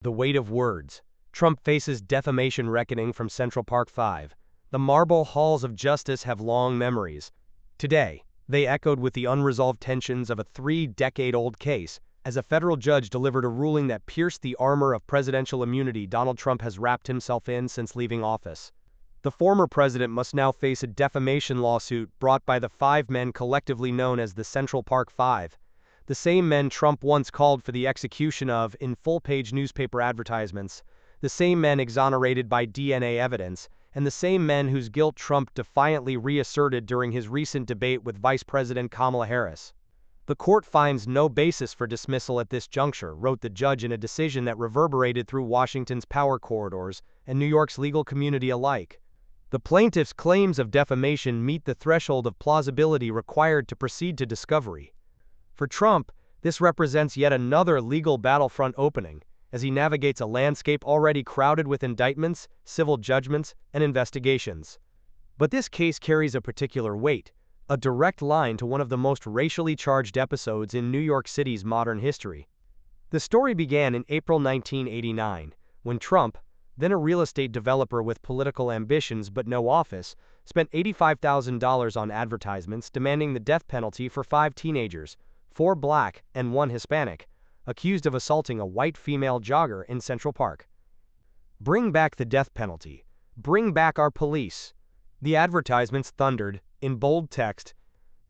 The weight of words. Trump faces defamation reckoning from Central Park 5. The marble halls of justice have long memories. Today, they echoed with the unresolved tensions of a 3-decade-old case, as a federal judge delivered a ruling that pierced the armor of presidential immunity Donald Trump has wrapped himself in since leaving office. The former president must now face a defamation lawsuit brought by the 5 men collectively known as the Central Park 5. The same men Trump once called for the execution of in full-page newspaper advertisements, the same men exonerated by DNA evidence, and the same men whose guilt Trump defiantly reasserted during his recent debate with Vice President Kamala Harris. The court finds no basis for dismissal at this juncture, wrote the judge in a decision that reverberated through Washington's power corridors and New York's legal community alike. The plaintiff's claims of defamation meet the threshold of plausibility required to proceed to discovery. For Trump, this represents yet another legal battlefront opening, as he navigates a landscape already crowded with indictments, civil judgments, and investigations. But this case carries a particular weight, a direct line to one of the most racially charged episodes in New York City's modern history. The story began in April 1989, when Trump, then a real estate developer with political ambitions but no office, spent $85,000 on advertisements demanding the death penalty for 5 teenagers, 4 black and 1 Hispanic, accused of assaulting a white female jogger in Central Park. "Bring back the death penalty. Bring back our police." The advertisements thundered, in bold text,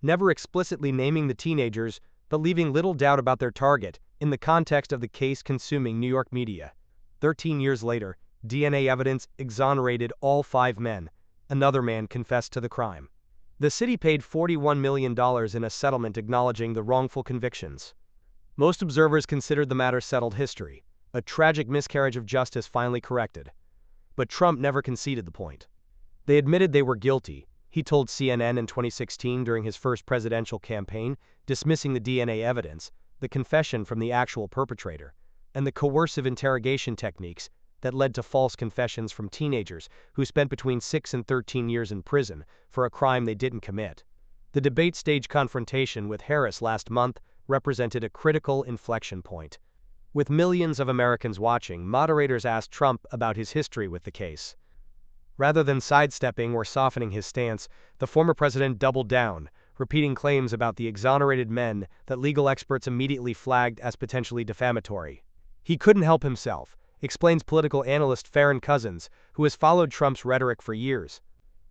never explicitly naming the teenagers, but leaving little doubt about their target, in the context of the case consuming New York media. 13 years later, DNA evidence exonerated all 5 men. Another man confessed to the crime. The city paid $41 million in a settlement acknowledging the wrongful convictions. Most observers considered the matter settled history, a tragic miscarriage of justice finally corrected. But Trump never conceded the point. They admitted they were guilty, he told CNN in 2016 during his first presidential campaign, dismissing the DNA evidence, the confession from the actual perpetrator, and the coercive interrogation techniques that led to false confessions from teenagers who spent between 6 and 13 years in prison for a crime they didn't commit. The debate stage confrontation with Harris last month represented a critical inflection point. With millions of Americans watching, moderators asked Trump about his history with the case. Rather than sidestepping or softening his stance, the former president doubled down, repeating claims about the exonerated men that legal experts immediately flagged as potentially defamatory. He couldn't help himself, explains political analyst Farron Cousins, who has followed Trump's rhetoric for years.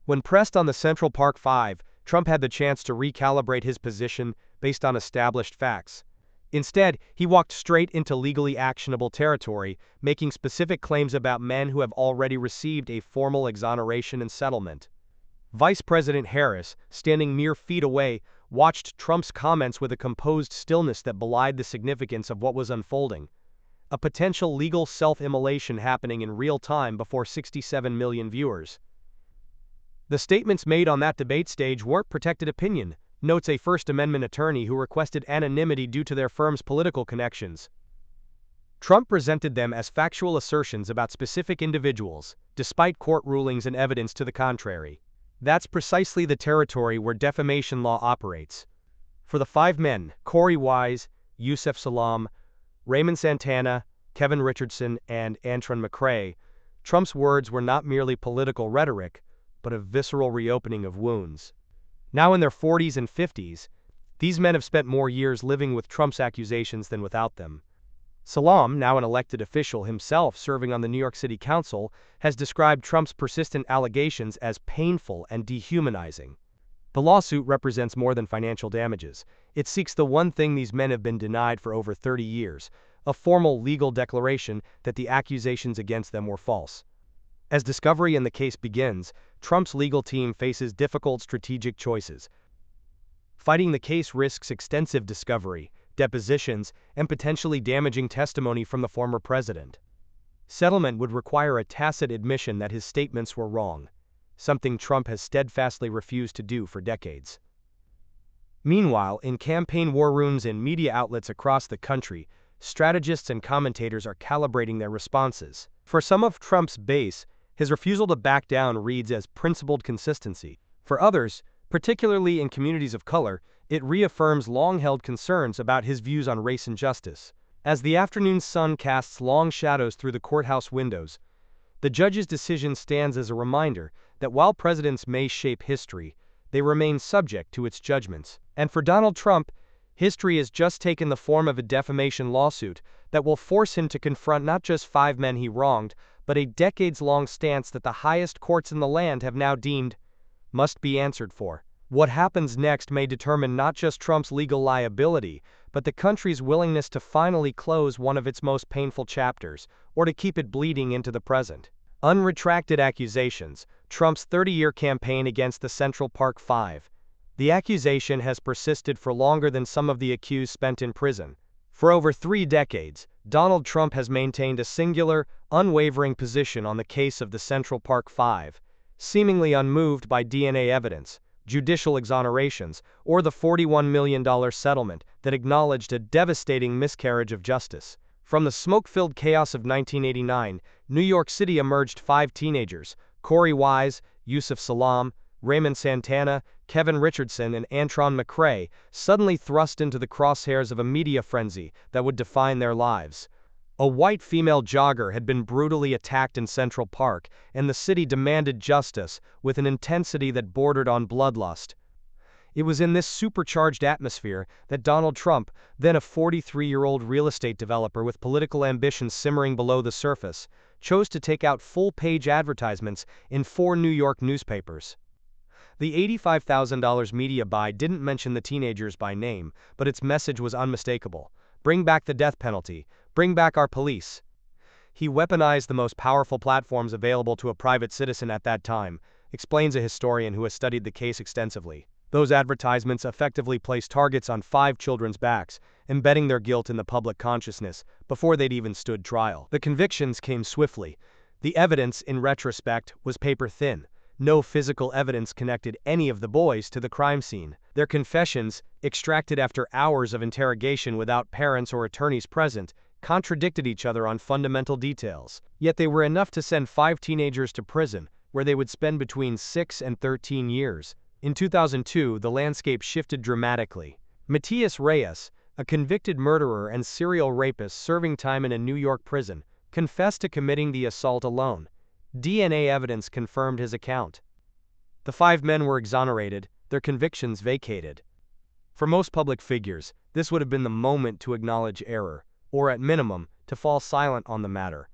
When pressed on the Central Park 5, Trump had the chance to recalibrate his position based on established facts. Instead, he walked straight into legally actionable territory, making specific claims about men who have already received a formal exoneration and settlement. Vice President Harris, standing mere feet away, watched Trump's comments with a composed stillness that belied the significance of what was unfolding. A potential legal self-immolation happening in real time before 67 million viewers. The statements made on that debate stage weren't protected opinion, notes a First Amendment attorney who requested anonymity due to their firm's political connections. Trump presented them as factual assertions about specific individuals, despite court rulings and evidence to the contrary. That's precisely the territory where defamation law operates. For the 5 men, Corey Wise, Yusef Salaam, Raymond Santana, Kevin Richardson, and Antron McCray, Trump's words were not merely political rhetoric, but a visceral reopening of wounds. Now in their 40s and 50s, these men have spent more years living with Trump's accusations than without them. Salaam, now an elected official himself serving on the New York City Council, has described Trump's persistent allegations as painful and dehumanizing. The lawsuit represents more than financial damages. It seeks the one thing these men have been denied for over 30 years, a formal legal declaration that the accusations against them were false. As discovery in the case begins, Trump's legal team faces difficult strategic choices. Fighting the case risks extensive discovery, depositions, and potentially damaging testimony from the former president. Settlement would require a tacit admission that his statements were wrong, something Trump has steadfastly refused to do for decades. Meanwhile, in campaign war rooms and media outlets across the country, strategists and commentators are calibrating their responses. For some of Trump's base, his refusal to back down reads as principled consistency. For others, particularly in communities of color, it reaffirms long-held concerns about his views on race and justice. As the afternoon sun casts long shadows through the courthouse windows, the judge's decision stands as a reminder that while presidents may shape history, they remain subject to its judgments. And for Donald Trump, history has just taken the form of a defamation lawsuit that will force him to confront not just 5 men he wronged, but a decades-long stance that the highest courts in the land have now deemed must be answered for. What happens next may determine not just Trump's legal liability, but the country's willingness to finally close one of its most painful chapters, or to keep it bleeding into the present. Unretracted accusations, Trump's 30-year campaign against the Central Park Five. The accusation has persisted for longer than some of the accused spent in prison. For over 3 decades, Donald Trump has maintained a singular, unwavering position on the case of the Central Park Five, seemingly unmoved by DNA evidence, judicial exonerations, or the $41 million settlement that acknowledged a devastating miscarriage of justice. From the smoke-filled chaos of 1989, New York City emerged 5 teenagers: Corey Wise, Yusuf Salaam, Raymond Santana, Kevin Richardson, and Antron McCray, suddenly thrust into the crosshairs of a media frenzy that would define their lives. A white female jogger had been brutally attacked in Central Park, and the city demanded justice with an intensity that bordered on bloodlust. It was in this supercharged atmosphere that Donald Trump, then a 43-year-old real estate developer with political ambitions simmering below the surface, chose to take out full-page advertisements in 4 New York newspapers. The $85,000 media buy didn't mention the teenagers by name, but its message was unmistakable. Bring back the death penalty. Bring back our police. He weaponized the most powerful platforms available to a private citizen at that time, explains a historian who has studied the case extensively. Those advertisements effectively placed targets on 5 children's backs, embedding their guilt in the public consciousness before they'd even stood trial. The convictions came swiftly. The evidence, in retrospect, was paper-thin. No physical evidence connected any of the boys to the crime scene. Their confessions, extracted after hours of interrogation without parents or attorneys present, contradicted each other on fundamental details. Yet they were enough to send 5 teenagers to prison, where they would spend between 6 and 13 years. In 2002, the landscape shifted dramatically. Matias Reyes, a convicted murderer and serial rapist serving time in a New York prison, confessed to committing the assault alone. DNA evidence confirmed his account. The 5 men were exonerated, their convictions vacated. For most public figures, this would have been the moment to acknowledge error, or at minimum, to fall silent on the matter.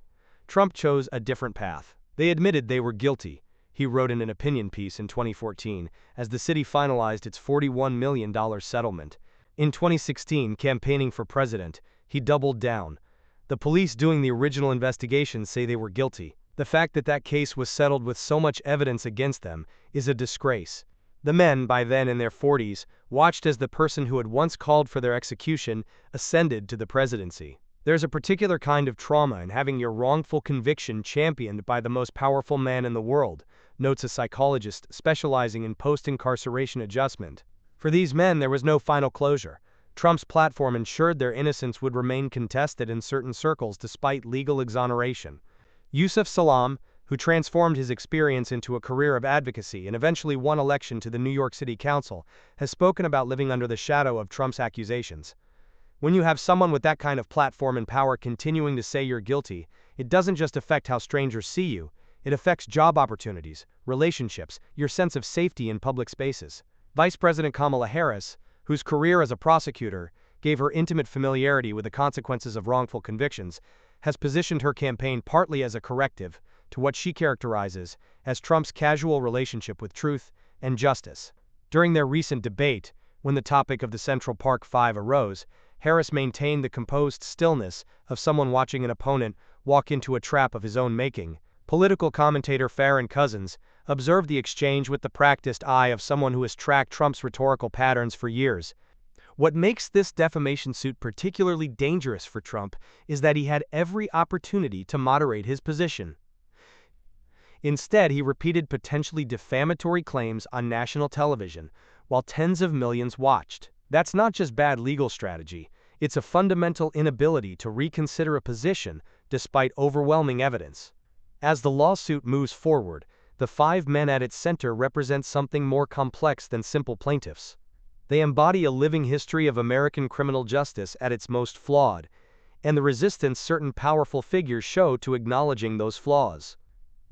Trump chose a different path. They admitted they were guilty, he wrote in an opinion piece in 2014, as the city finalized its $41 million settlement. In 2016, campaigning for president, he doubled down. The police doing the original investigation say they were guilty. The fact that that case was settled with so much evidence against them is a disgrace. The men, by then in their 40s, watched as the person who had once called for their execution ascended to the presidency. There's a particular kind of trauma in having your wrongful conviction championed by the most powerful man in the world, notes a psychologist specializing in post-incarceration adjustment. For these men, there was no final closure. Trump's platform ensured their innocence would remain contested in certain circles despite legal exoneration. Yusuf Salaam, who transformed his experience into a career of advocacy and eventually won election to the New York City Council, has spoken about living under the shadow of Trump's accusations. When you have someone with that kind of platform and power continuing to say you're guilty, it doesn't just affect how strangers see you, it affects job opportunities, relationships, your sense of safety in public spaces. Vice President Kamala Harris, whose career as a prosecutor gave her intimate familiarity with the consequences of wrongful convictions, has positioned her campaign partly as a corrective to what she characterizes as Trump's casual relationship with truth and justice. During their recent debate, when the topic of the Central Park Five arose, Harris maintained the composed stillness of someone watching an opponent walk into a trap of his own making. Political commentator Farron Cousins observed the exchange with the practiced eye of someone who has tracked Trump's rhetorical patterns for years. What makes this defamation suit particularly dangerous for Trump is that he had every opportunity to moderate his position. Instead, he repeated potentially defamatory claims on national television, while tens of millions watched. That's not just bad legal strategy, it's a fundamental inability to reconsider a position despite overwhelming evidence. As the lawsuit moves forward, the 5 men at its center represent something more complex than simple plaintiffs. They embody a living history of American criminal justice at its most flawed, and the resistance certain powerful figures show to acknowledging those flaws.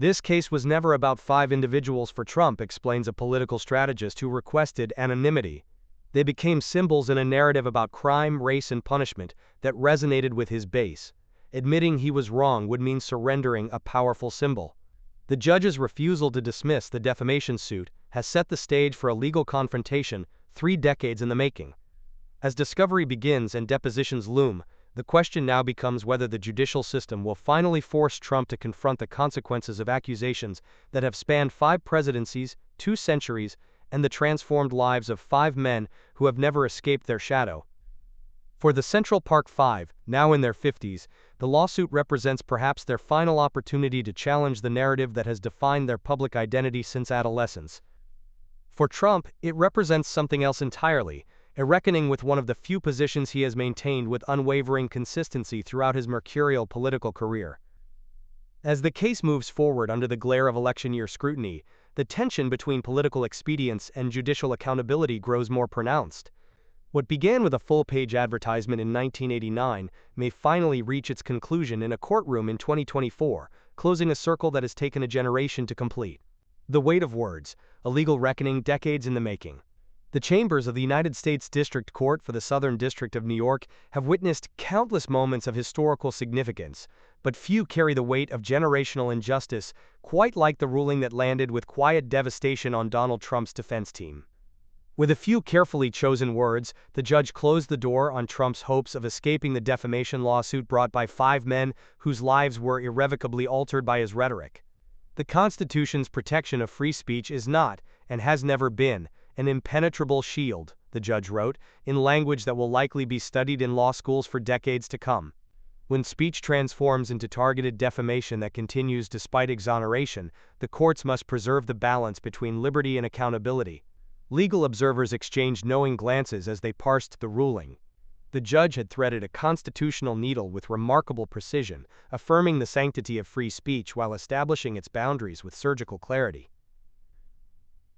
This case was never about 5 individuals for Trump, explains a political strategist who requested anonymity. They became symbols in a narrative about crime, race, and punishment that resonated with his base. Admitting he was wrong would mean surrendering a powerful symbol. The judge's refusal to dismiss the defamation suit has set the stage for a legal confrontation 3 decades in the making. As discovery begins and depositions loom, the question now becomes whether the judicial system will finally force Trump to confront the consequences of accusations that have spanned 5 presidencies, 2 centuries, and the transformed lives of 5 men who have never escaped their shadow. For the Central Park Five, now in their 50s, the lawsuit represents perhaps their final opportunity to challenge the narrative that has defined their public identity since adolescence. For Trump, it represents something else entirely, a reckoning with one of the few positions he has maintained with unwavering consistency throughout his mercurial political career. As the case moves forward under the glare of election year scrutiny, the tension between political expedience and judicial accountability grows more pronounced. What began with a full-page advertisement in 1989 may finally reach its conclusion in a courtroom in 2024, closing a circle that has taken a generation to complete. The weight of words, a legal reckoning decades in the making. The chambers of the United States District Court for the Southern District of New York have witnessed countless moments of historical significance, but few carry the weight of generational injustice, quite like the ruling that landed with quiet devastation on Donald Trump's defense team. With a few carefully chosen words, the judge closed the door on Trump's hopes of escaping the defamation lawsuit brought by 5 men whose lives were irrevocably altered by his rhetoric. The Constitution's protection of free speech is not, and has never been, an impenetrable shield, the judge wrote, in language that will likely be studied in law schools for decades to come. When speech transforms into targeted defamation that continues despite exoneration, the courts must preserve the balance between liberty and accountability. Legal observers exchanged knowing glances as they parsed the ruling. The judge had threaded a constitutional needle with remarkable precision, affirming the sanctity of free speech while establishing its boundaries with surgical clarity.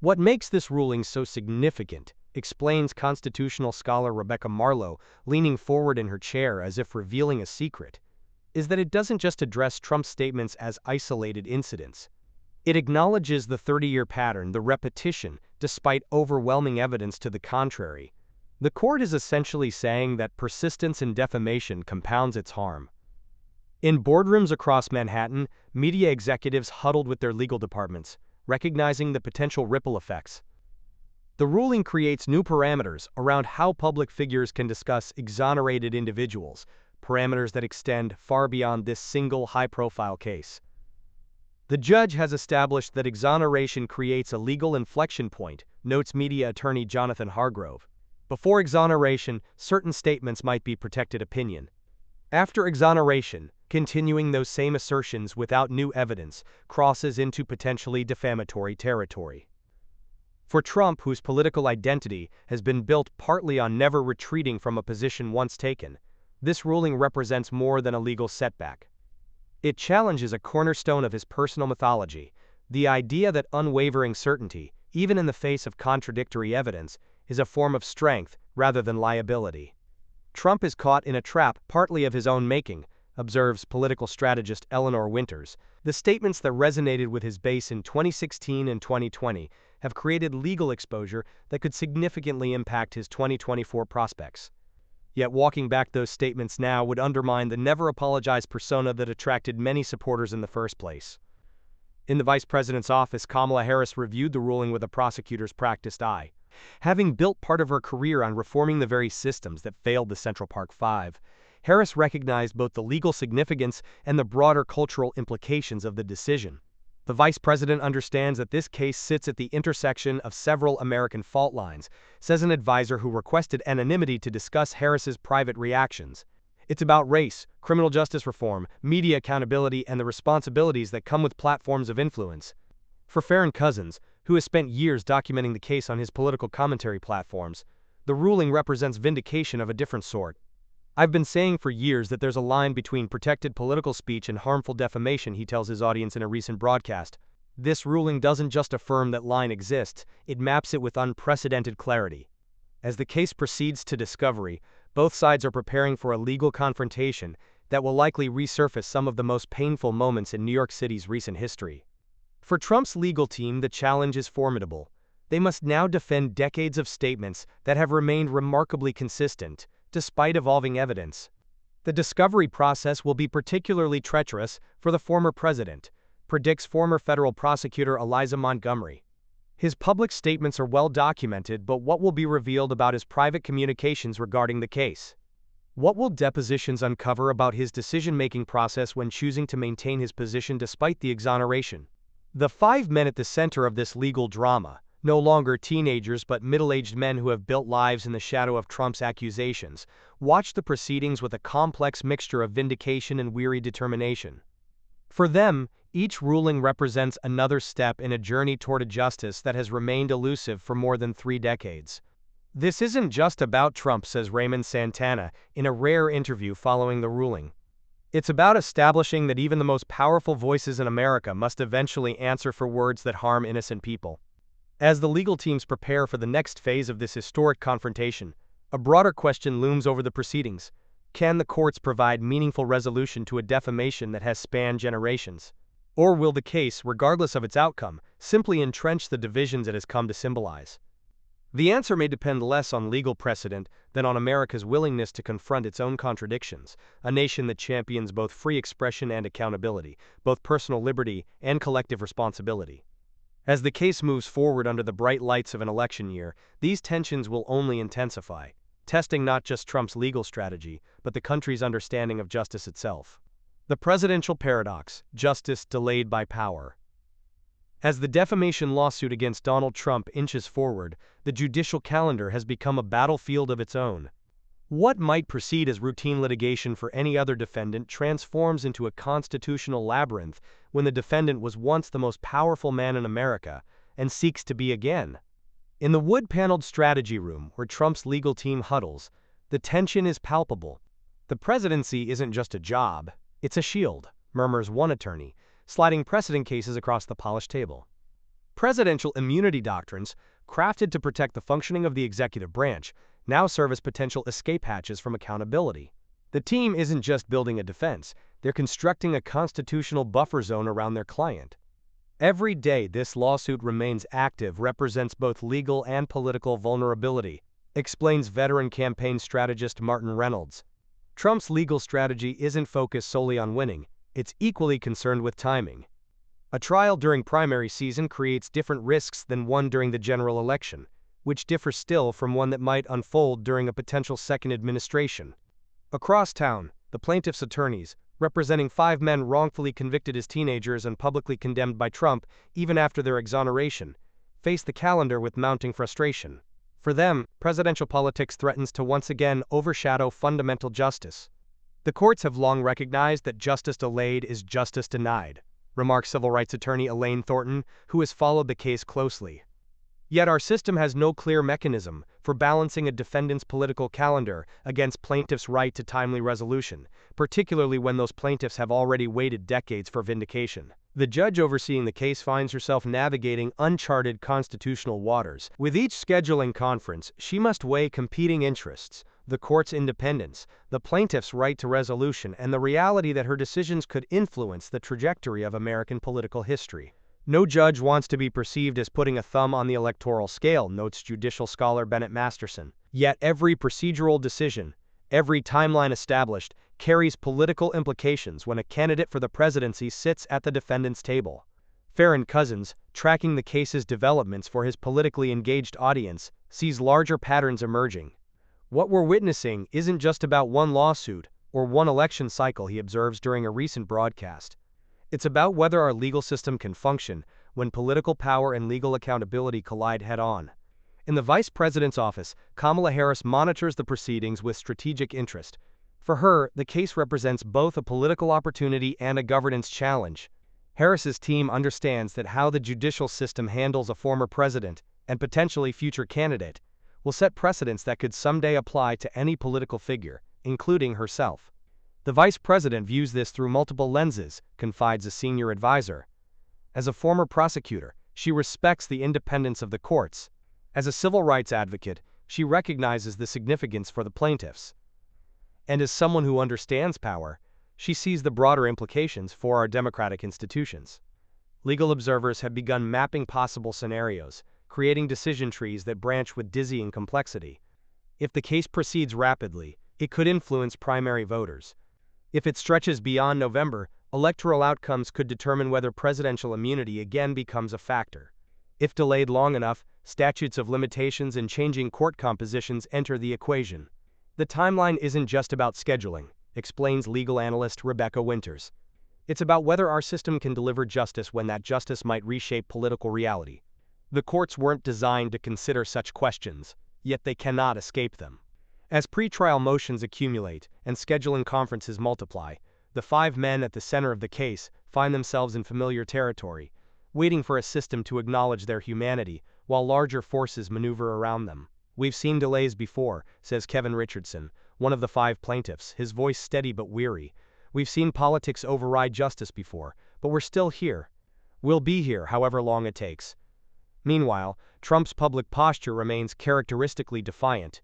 What makes this ruling so significant, explains constitutional scholar Rebecca Marlowe, leaning forward in her chair as if revealing a secret, is that it doesn't just address Trump's statements as isolated incidents. It acknowledges the 30-year pattern, the repetition, despite overwhelming evidence to the contrary. The court is essentially saying that persistence in defamation compounds its harm. In boardrooms across Manhattan, media executives huddled with their legal departments, recognizing the potential ripple effects. The ruling creates new parameters around how public figures can discuss exonerated individuals, parameters that extend far beyond this single high-profile case. The judge has established that exoneration creates a legal inflection point, notes media attorney Jonathan Hargrove. Before exoneration, certain statements might be protected opinion. After exoneration, continuing those same assertions without new evidence crosses into potentially defamatory territory. For Trump, whose political identity has been built partly on never retreating from a position once taken, this ruling represents more than a legal setback. It challenges a cornerstone of his personal mythology, the idea that unwavering certainty, even in the face of contradictory evidence, is a form of strength rather than liability. Trump is caught in a trap partly of his own making, observes political strategist Eleanor Winters. The statements that resonated with his base in 2016 and 2020 have created legal exposure that could significantly impact his 2024 prospects. Yet walking back those statements now would undermine the never-apologize persona that attracted many supporters in the first place. In the vice president's office, Kamala Harris reviewed the ruling with a prosecutor's practiced eye. Having built part of her career on reforming the very systems that failed the Central Park Five, Harris recognized both the legal significance and the broader cultural implications of the decision. The vice president understands that this case sits at the intersection of several American fault lines, says an advisor who requested anonymity to discuss Harris's private reactions. It's about race, criminal justice reform, media accountability, and the responsibilities that come with platforms of influence. For Farron Cousins, who has spent years documenting the case on his political commentary platforms, the ruling represents vindication of a different sort. I've been saying for years that there's a line between protected political speech and harmful defamation, he tells his audience in a recent broadcast. This ruling doesn't just affirm that line exists, it maps it with unprecedented clarity. As the case proceeds to discovery, Both sides are preparing for a legal confrontation that will likely resurface some of the most painful moments in New York City's recent history. For Trump's legal team, the challenge is formidable. They must now defend decades of statements that have remained remarkably consistent, despite evolving evidence. The discovery process will be particularly treacherous for the former president, predicts former federal prosecutor Eliza Montgomery. His public statements are well documented, but what will be revealed about his private communications regarding the case? What will depositions uncover about his decision-making process when choosing to maintain his position despite the exoneration? The 5 men at the center of this legal drama, no longer teenagers but middle-aged men who have built lives in the shadow of Trump's accusations, watch the proceedings with a complex mixture of vindication and weary determination. For them, each ruling represents another step in a journey toward a justice that has remained elusive for more than 3 decades. This isn't just about Trump, says Raymond Santana in a rare interview following the ruling. It's about establishing that even the most powerful voices in America must eventually answer for words that harm innocent people. As the legal teams prepare for the next phase of this historic confrontation, a broader question looms over the proceedings. Can the courts provide meaningful resolution to a defamation that has spanned generations? Or will the case, regardless of its outcome, simply entrench the divisions it has come to symbolize? The answer may depend less on legal precedent than on America's willingness to confront its own contradictions, a nation that champions both free expression and accountability, both personal liberty and collective responsibility. As the case moves forward under the bright lights of an election year, these tensions will only intensify, testing not just Trump's legal strategy, but the country's understanding of justice itself. The presidential paradox: justice delayed by power. As the defamation lawsuit against Donald Trump inches forward, the judicial calendar has become a battlefield of its own. What might proceed as routine litigation for any other defendant transforms into a constitutional labyrinth when the defendant was once the most powerful man in America and seeks to be again. In the wood-paneled strategy room where Trump's legal team huddles, the tension is palpable. The presidency isn't just a job, it's a shield, murmurs one attorney, sliding precedent cases across the polished table. Presidential immunity doctrines, crafted to protect the functioning of the executive branch, now serve as potential escape hatches from accountability. The team isn't just building a defense, they're constructing a constitutional buffer zone around their client. Every day this lawsuit remains active represents both legal and political vulnerability, explains veteran campaign strategist Martin Reynolds. Trump's legal strategy isn't focused solely on winning, it's equally concerned with timing. A trial during primary season creates different risks than one during the general election, which differ still from one that might unfold during a potential second administration. Across town, the plaintiff's attorneys, representing 5 men wrongfully convicted as teenagers and publicly condemned by Trump even after their exoneration, face the calendar with mounting frustration. For them, presidential politics threatens to once again overshadow fundamental justice. The courts have long recognized that justice delayed is justice denied, remarks civil rights attorney Elaine Thornton, who has followed the case closely. Yet our system has no clear mechanism for balancing a defendant's political calendar against plaintiffs' right to timely resolution, particularly when those plaintiffs have already waited decades for vindication. The judge overseeing the case finds herself navigating uncharted constitutional waters. With each scheduling conference, she must weigh competing interests: the court's independence, the plaintiff's right to resolution, and the reality that her decisions could influence the trajectory of American political history. No judge wants to be perceived as putting a thumb on the electoral scale, notes judicial scholar Bennett Masterson. Yet every procedural decision, every timeline established, carries political implications when a candidate for the presidency sits at the defendant's table. Farron Cousins, tracking the case's developments for his politically engaged audience, sees larger patterns emerging. What we're witnessing isn't just about one lawsuit or one election cycle, he observes during a recent broadcast. It's about whether our legal system can function when political power and legal accountability collide head-on. In the vice president's office, Kamala Harris monitors the proceedings with strategic interest. For her, the case represents both a political opportunity and a governance challenge. Harris's team understands that how the judicial system handles a former president, and potentially future candidate, will set precedents that could someday apply to any political figure, including herself. The vice president views this through multiple lenses, confides a senior advisor. As a former prosecutor, she respects the independence of the courts. As a civil rights advocate, she recognizes the significance for the plaintiffs. And as someone who understands power, she sees the broader implications for our democratic institutions. Legal observers have begun mapping possible scenarios, creating decision trees that branch with dizzying complexity. If the case proceeds rapidly, it could influence primary voters. If it stretches beyond November, electoral outcomes could determine whether presidential immunity again becomes a factor. If delayed long enough, statutes of limitations and changing court compositions enter the equation. The timeline isn't just about scheduling, explains legal analyst Rebecca Winters. It's about whether our system can deliver justice when that justice might reshape political reality. The courts weren't designed to consider such questions, yet they cannot escape them. As pretrial motions accumulate and scheduling conferences multiply, the 5 men at the center of the case find themselves in familiar territory, waiting for a system to acknowledge their humanity while larger forces maneuver around them. We've seen delays before, says Kevin Richardson, one of the 5 plaintiffs, his voice steady but weary. We've seen politics override justice before, but we're still here. We'll be here however long it takes. Meanwhile, Trump's public posture remains characteristically defiant.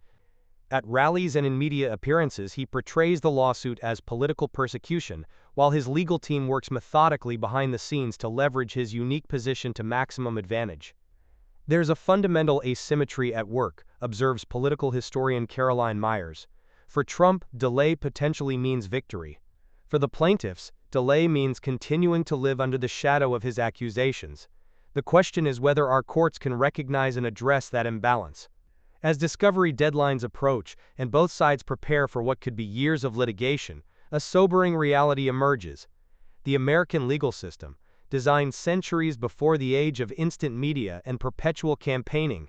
At rallies and in media appearances, he portrays the lawsuit as political persecution, while his legal team works methodically behind the scenes to leverage his unique position to maximum advantage. There's a fundamental asymmetry at work, observes political historian Karoline Now. For Trump, delay potentially means victory. For the plaintiffs, delay means continuing to live under the shadow of his accusations. The question is whether our courts can recognize and address that imbalance. As discovery deadlines approach and both sides prepare for what could be years of litigation, a sobering reality emerges. The American legal system, designed centuries before the age of instant media and perpetual campaigning,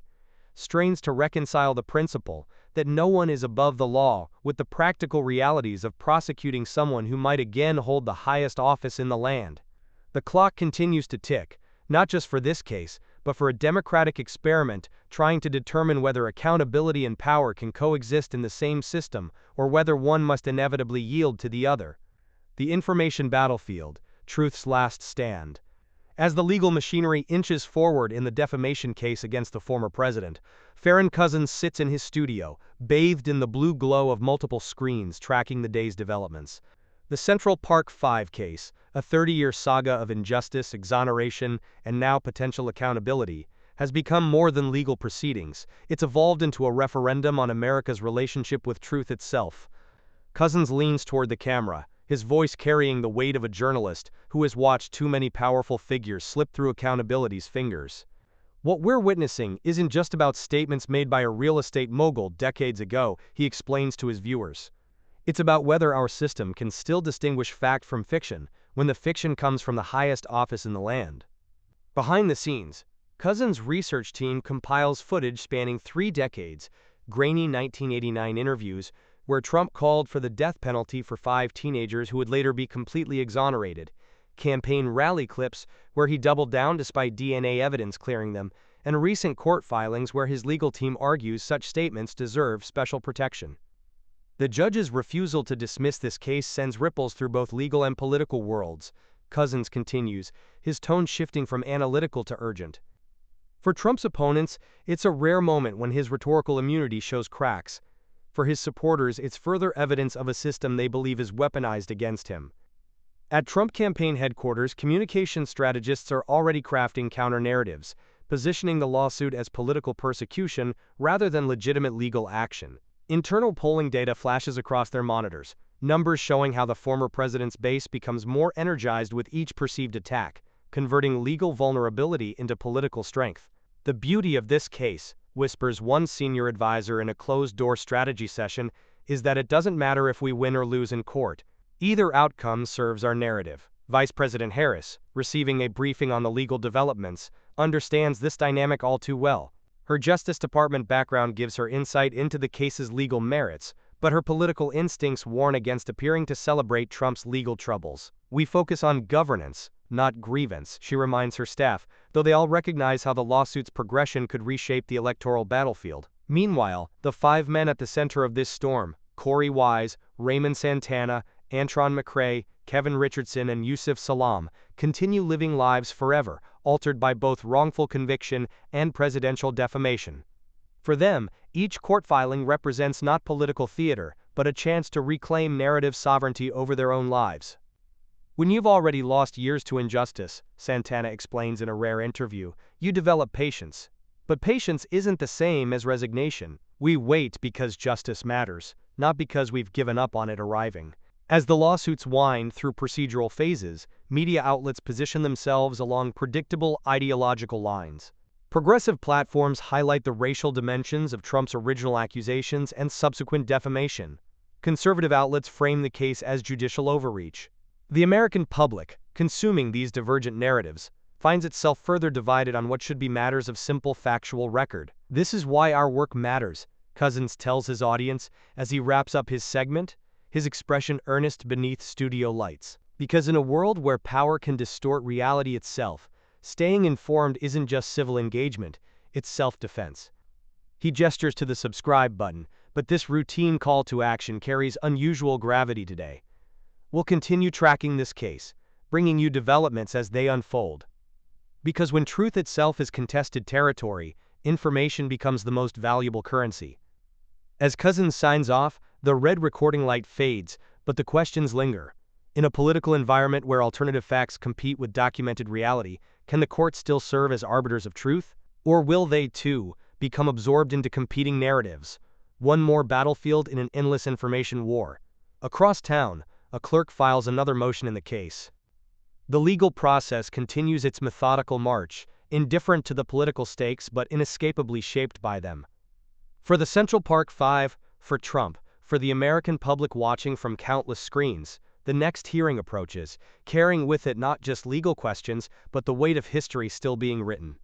strains to reconcile the principle that no one is above the law with the practical realities of prosecuting someone who might again hold the highest office in the land. The clock continues to tick, not just for this case, but for a democratic experiment trying to determine whether accountability and power can coexist in the same system or whether one must inevitably yield to the other. The information battlefield, truth's last stand. As the legal machinery inches forward in the defamation case against the former president, Farron Cousins sits in his studio, bathed in the blue glow of multiple screens tracking the day's developments. The Central Park 5 case, a 30-year saga of injustice, exoneration, and now potential accountability, has become more than legal proceedings. It's evolved into a referendum on America's relationship with truth itself. Cousins leans toward the camera, his voice carrying the weight of a journalist who has watched too many powerful figures slip through accountability's fingers. What we're witnessing isn't just about statements made by a real estate mogul decades ago, he explains to his viewers. It's about whether our system can still distinguish fact from fiction when the fiction comes from the highest office in the land. Behind the scenes, Cousins' research team compiles footage spanning 3 decades, grainy 1989 interviews where Trump called for the death penalty for 5 teenagers who would later be completely exonerated, campaign rally clips where he doubled down despite DNA evidence clearing them, and recent court filings where his legal team argues such statements deserve special protection. The judge's refusal to dismiss this case sends ripples through both legal and political worlds, Cousins continues, his tone shifting from analytical to urgent. For Trump's opponents, it's a rare moment when his rhetorical immunity shows cracks. For his supporters, it's further evidence of a system they believe is weaponized against him. At Trump campaign headquarters, communication strategists are already crafting counter-narratives, positioning the lawsuit as political persecution rather than legitimate legal action. Internal polling data flashes across their monitors, numbers showing how the former president's base becomes more energized with each perceived attack, converting legal vulnerability into political strength. The beauty of this case, whispers one senior advisor in a closed-door strategy session, is that it doesn't matter if we win or lose in court. Either outcome serves our narrative. Vice President Harris, receiving a briefing on the legal developments, understands this dynamic all too well. Her Justice Department background gives her insight into the case's legal merits, but her political instincts warn against appearing to celebrate Trump's legal troubles. We focus on governance, not grievance, she reminds her staff, though they all recognize how the lawsuit's progression could reshape the electoral battlefield. Meanwhile, the 5 men at the center of this storm, Corey Wise, Raymond Santana, Antron McCray, Kevin Richardson, and Yusuf Salaam, continue living lives forever, altered by both wrongful conviction and presidential defamation. For them, each court filing represents not political theater, but a chance to reclaim narrative sovereignty over their own lives. When you've already lost years to injustice, Santana explains in a rare interview, you develop patience. But patience isn't the same as resignation. We wait because justice matters, not because we've given up on it arriving. As the lawsuits wind through procedural phases, media outlets position themselves along predictable ideological lines. Progressive platforms highlight the racial dimensions of Trump's original accusations and subsequent defamation. Conservative outlets frame the case as judicial overreach. The American public, consuming these divergent narratives, finds itself further divided on what should be matters of simple factual record. This is why our work matters, Cousins tells his audience as he wraps up his segment, his expression earnest beneath studio lights. Because in a world where power can distort reality itself, staying informed isn't just civil engagement, it's self-defense. He gestures to the subscribe button, but this routine call to action carries unusual gravity today. We'll continue tracking this case, bringing you developments as they unfold. Because when truth itself is contested territory, information becomes the most valuable currency. As Cousins signs off, the red recording light fades, but the questions linger. In a political environment where alternative facts compete with documented reality, can the courts still serve as arbiters of truth? Or will they, too, become absorbed into competing narratives? One more battlefield in an endless information war. Across town, a clerk files another motion in the case. The legal process continues its methodical march, indifferent to the political stakes but inescapably shaped by them. For the Central Park Five, for Trump, for the American public watching from countless screens, the next hearing approaches, carrying with it not just legal questions but the weight of history still being written.